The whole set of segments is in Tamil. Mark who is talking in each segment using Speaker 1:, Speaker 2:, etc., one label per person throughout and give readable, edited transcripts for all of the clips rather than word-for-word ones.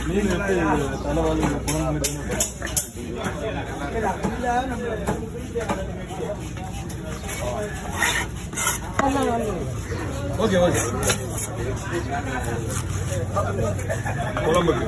Speaker 1: மீன் தலைவாழி குழம்பு ஓகே ஓகே குழம்புக்கு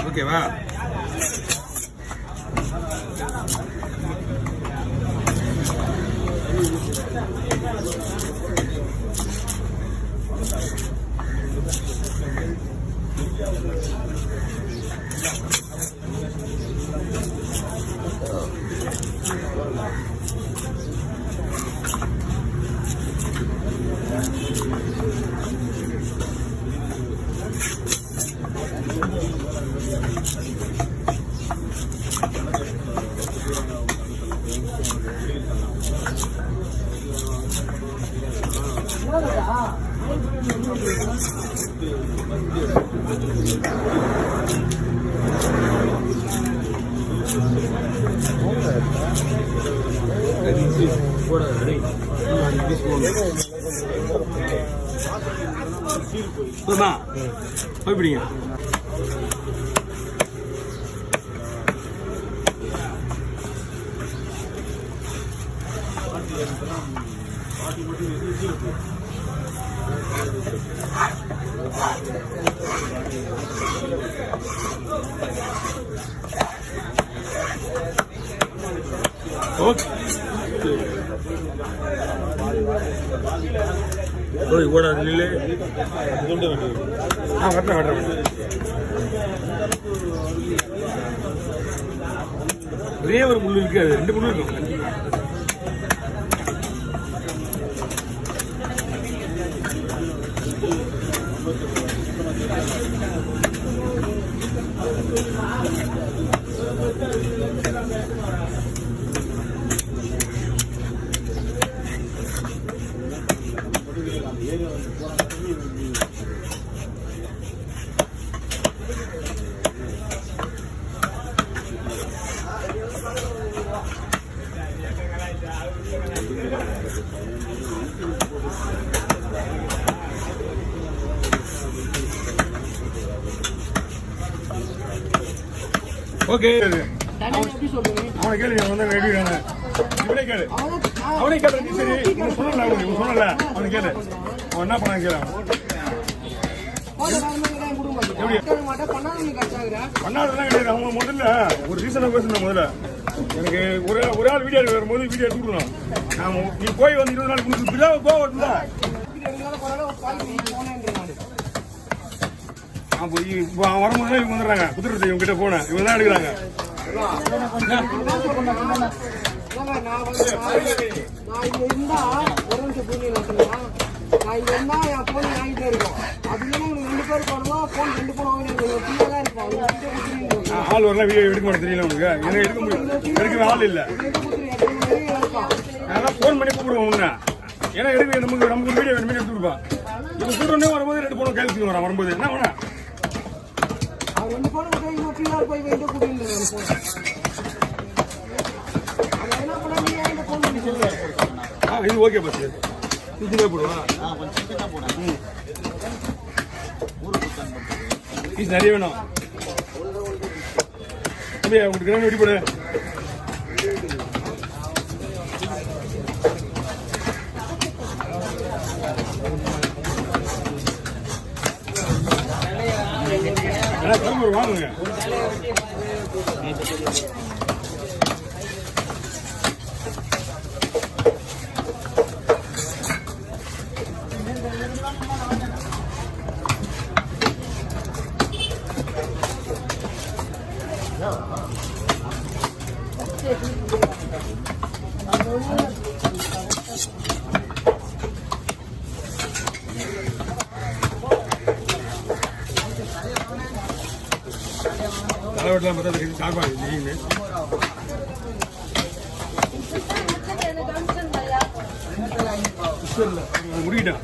Speaker 1: ஓகேவா? எப்படிங்க கூட நில்லு ஒரே ஒரு முள்ளு இருக்காது, 2 முள்ளு இருக்கும். ஓகே அவனை கேளு, வந்து ரெடி இவனே கேளு, அவனே கேளு. நீ சரி சொன்னல, சொன்னல அவனை கேளு, அவன் என்ன பண்ணான்னு கேளு. பண்ணாதெல்லாம் கிடையாது. அவங்க முதல்ல ஒரு ரீசனை பேசணும். முதல்ல எனக்கு ஒரு ஆள் வீடியோ வரும்போது வீடியோ எடுத்துக்கணும். நான் நீ போய் வந்து 20 நாள் கொடுத்து பிள்ளை போகல வரும்போது இவங்க வந்துடுறாங்க. குதிரை இவங்க கிட்ட போனேன், இவங்க தான் எடுக்கிறாங்க. ஆள் வரலாம், வீடியோ எடுக்க மாட்டேன் தெரியல உனக்கு. எனக்கு எடுக்க முடியும், எடுக்கவே ஆள் இல்லை. நான் போன் பண்ணி கூப்பிடுவோம் உன்ன. ஏன்னா எடுக்க நமக்கு வீடியோ வேணுமே எடுத்து கொடுப்பான். இவங்க கூட்டணே வரும்போது 2 போன கேள்வி வரான். வரும்போது என்ன வேணா இது ஓகே பஸ் இதுவே போடுவா. பீஸ் நிறைய வேணும். உங்களுக்கு வெடி போடு. கரும்பு வாங்குங்க. தலைவட்டெல்லாம் பார்த்தா சாப்பாடு நெய்யுமே முடிக்கிட்டான்.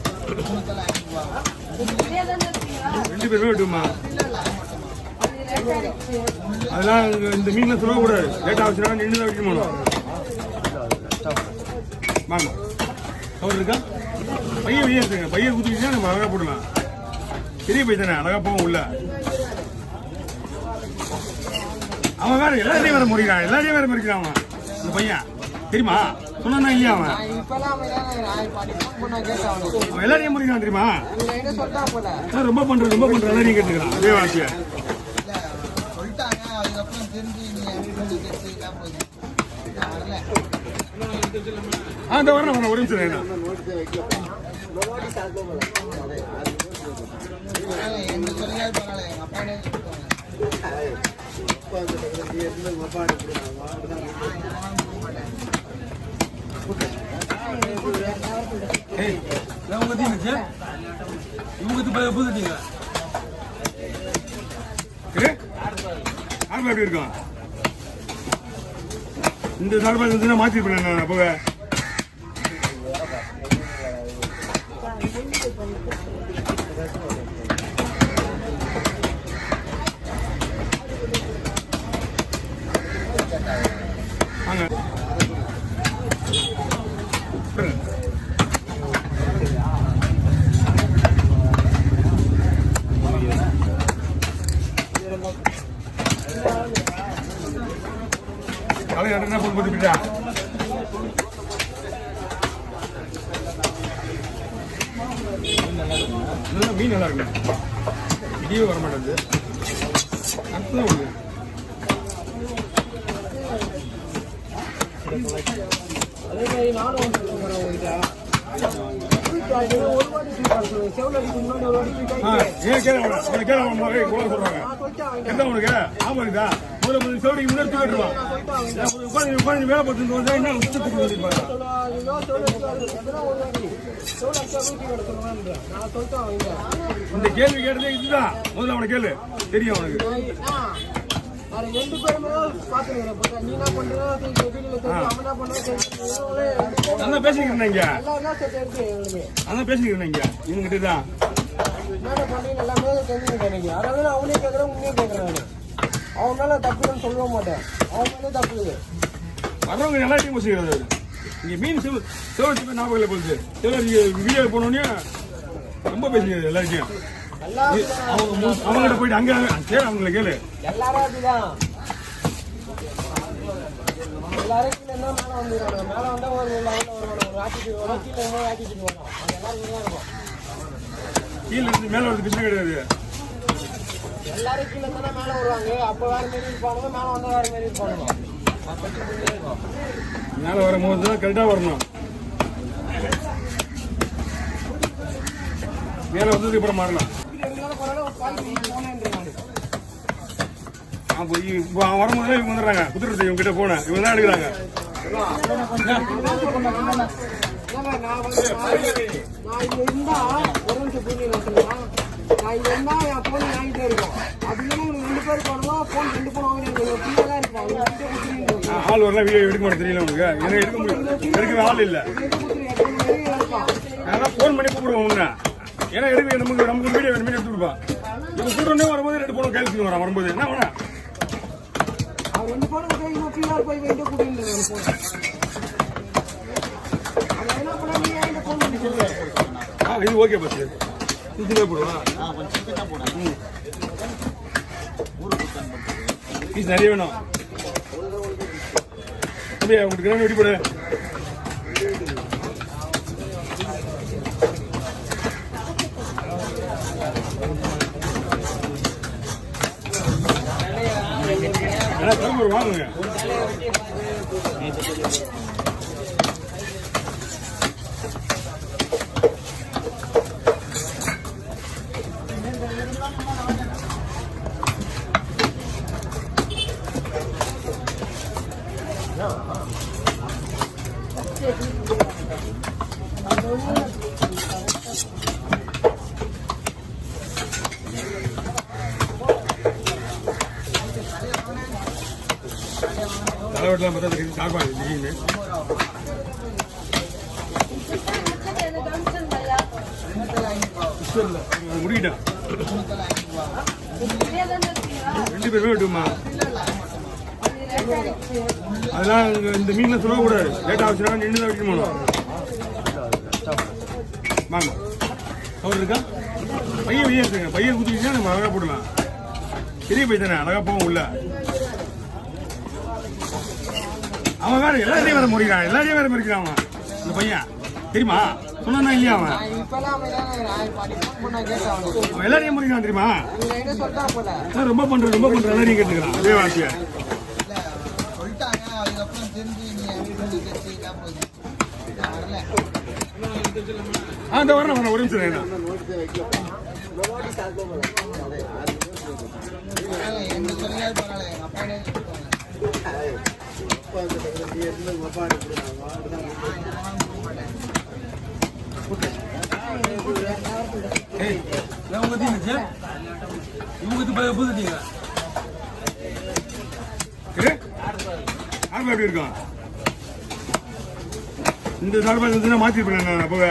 Speaker 1: 2 பேருமே விட்டுமா அதெல்லாம் இந்த மீன்ல சொல்லக்கூடாது. லேட்டாக வச்சுனா நின்று தான் வைக்கணும். வாங்க அவர் இருக்கா பையன் வெளியே இருக்குங்க. பையன் ஊற்றிக்கிட்டா நம்ம அழகாக போடலாம். பெரிய பையன் தானே அழகாக போவோம் உள்ள. அவன் வேற எல்லாரையும் வேற முறிக்கிறான். எல்லாரையும் வேற முறிக்கிறான் அவன். இந்த பையன் தெரியுமா? சொன்னா இல்லையா அவன் எல்லாரையும் முறிக்கிறான் தெரியுமா? ரொம்ப பண்ற எல்லாரையும் கேட்டுக்கிறான். அதே வாசிய அந்த வரணும் ஒரு நிமிஷம் எப்படி இருக்கும் இந்த சார்பாக மாத்திருப்பேன் நான் அப்பவே. என்ன போட்டுட்டா மீன் நல்லா இருக்கு. இடியே வர மாட்டேங்குது. அதே மாதிரி நானும் இந்த கேள்வி கேட்டதே இதுதான். முதல்ல அவனை கேளு, தெரியும் அவனுக்கு. அதான் பேசிக்கிறேன் அதான் பேசிக்கிறேன் இவங்கிட்ட தான்.
Speaker 2: அவனே கேட்கறேன் உன்னே கேட்கறான். அவன் மேல தப்புன்னு சொல்ல மாட்டேன். அவன் மேலே தப்பு
Speaker 1: வர்றவங்க எல்லாத்தையும் பேசிக்கிறது. இங்க மீன் சிவத்து ஞாபகம் போகுது. சிலர் வீடியோ போனோடனே ரொம்ப பேசிக்கிறது எல்லாருக்கும். அவங்ககிட்ட போயிட்டு அங்க சரி அவங்கள கேளு.
Speaker 2: எல்லாரும் அப்படிதான். எல்லாரும் கீழே மேல வந்துடுறாங்க. மேல வந்தா ஒரு ஆட்டிட்டு வரும், கீழே ஆட்டிட்டு வரும். அது எல்லாரும் இருக்கும்.
Speaker 1: கீழே இருந்து மேல வந்து பிரச்சனை கிடையாது.
Speaker 2: எல்லாரும் கீழே தானே மேல வருவாங்க. அப்ப வேற மாரி இருப்பானுங்க, மேல வந்தா வேற மாரி இருப்பானுங்க.
Speaker 1: மேல வரும்போது தான் கரெக்டா வரணும். மேல வந்ததுக்கு அப்புறம் மாறலாம். வரும்போது இவங்க வந்துடுறாங்க. குதிரை இவங்க கிட்ட போன இவங்க தான் எடுக்கிறாங்க. ஆள் வரலாம். வீடியோ எடுக்க மாட்டேன் தெரியல உங்களுக்கு. எனக்கு எடுக்க முடியும். எடுக்கவே ஆள் இல்லை. அதான் போன் பண்ணி கூப்பிடுவோம். ஏன்னா எடுக்க நமக்கு வீடியோ வேணுமே எடுத்து கொடுப்பான். இவங்க கூட்டணே வரும்போது ரெண்டு போன கேள்வி வரான். வரும்போது என்ன வேணா இது ஓகே பஸ் இதுவே போடுவா. பீஸ் நிறைய வேணும். உங்களுக்கு கிராமி வெட்டி போடு. வாங்குங்க. தலைவட்டெல்லாம் பார்த்தா சாப்பாடு திடீர்னு முடிக்கிட்டான். 2 பேருமே வெட்டுமா? அதெல்லாம் இந்த மீன்ல சொல்லக்கூடாது. லேட் ஆச்சுன்னா நின்று தான் வெட்டி போகணும். வாங்க அவர் இருக்கா? பையன் வெளியே இருக்குங்க. பையன் குத்திக்கிட்டா நம்ம அழகா போடலாம். பெரிய பையன் தானே, அழகா போவோம் உள்ள. அவன் வேற எல்லாரையும் வேற முறிக்கிறான். எல்லாரையும் வேற முறிக்கிறான் அவன். இந்த பையன் தெரியுமா? சொன்னா இல்லையா அவன்? அவன் எல்லாரையும் முறிக்கிறான் தெரியுமா? ரொம்ப பண்ற எல்லாரையும் கேட்டுக்கிறான். அதே வார்த்தைய அந்த வரணும். ஒரு நிமிஷம் வேணும். எப்படி இருக்கும் இந்த சார்பாக மாத்திருப்பேன் நான் அப்பவே.